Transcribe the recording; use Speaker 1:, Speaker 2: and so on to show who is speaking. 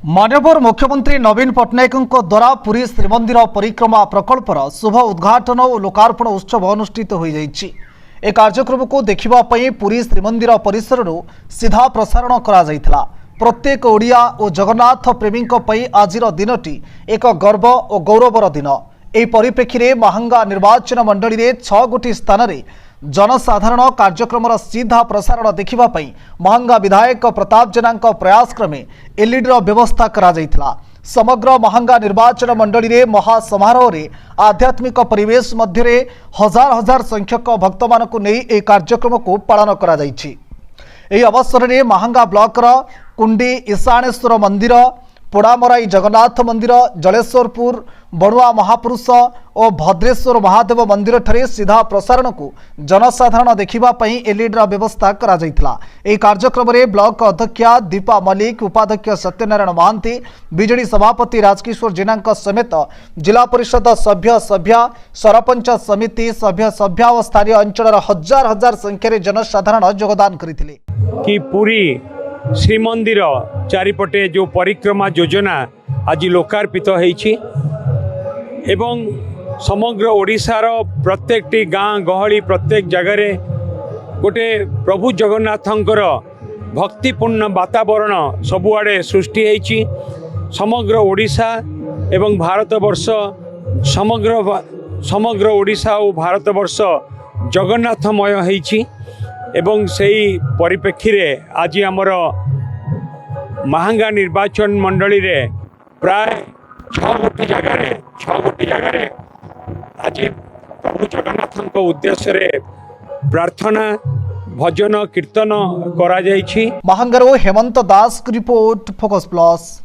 Speaker 1: माननीय मुख्यमंत्री नवीन पट्टनायक द्वारा पुरी श्रीमंदिर परिक्रमा प्रकल्पर शुभ उद्घाटन और लोकार्पण उत्सव अनुष्ठित हो जाइछि। ए कार्यक्रम को देखिबापई पुरी श्रीमंदिर परिसर सीधा प्रसारण करा जाइथिला। प्रत्येक ओडिया और जगन्नाथ प्रेमी आजिर दिनटी एक गर्व और गौरवर दिन। एही परिप्रेक्षी में महांगा निर्वाचन मंडली में 6 गोटी स्थान में जनसाधारण कार्यक्रम सीधा प्रसारण देखिबापई महांगा विधायक प्रताप जेना प्रयास क्रमे एलईडी व्यवस्था करा जाइथिला। समग्र महांगा निर्वाचन मंडली में महासमारोह रे आध्यात्मिक परिवेश मध्य हजार हजार संख्यक भक्त मानकु नै ए कार्यक्रम को पालन करा जाइछि। एही अवसर में महांगा ब्लॉकर कुंडी ईशानेश्वर मंदिर, पोड़ामराई जगन्नाथ मंदिर, जलेश्वरपुर बड़ुआ महापुरुष और भद्रेश्वर महादेव मंदिर ठारे सीधा प्रसारण को जनसाधारण देखिबापई एलईडी व्यवस्था करा जाइथिला। एही कार्यक्रम में ब्लॉक अध्यक्षा दीपा मल्लिक, उपाध्यक्ष सत्यनारायण महांती, बीजेडी सभापति राजकिशोर जेना समेत जिला परिषद सभ्य सरपंच समिति सभ्य और स्थानीय अंचल हजार हजार संख्यार जनसाधारण योगदान करथिले।
Speaker 2: कि पूरी श्रीमंदिर चारिपटे जो परिक्रमा योजना आज लोकार्पित होईछि एवं समग्र ओडिशार प्रत्येक गाँ गहली प्रत्येक जगार गोटे प्रभु जगन्नाथंकर भक्तिपूर्ण वातावरण सबुआड़े सृष्टि होईछि। समग्र ओडिशा एवं भारतवर्ष समग्र ओडिशा और भारतवर्ष जगन्नाथमय होईछि एवं सेही परिप्रेक्षी रे आज आमर महांगा निर्वाचन मंडली रे प्राय 6 गोटी जगार आज प्रभु जगन्नाथ उद्देश्य रे प्रार्थना भजन कीर्तन करा जाइछि।
Speaker 1: महांगारो हेमंत दास की रिपोर्ट, फोकस प्लस।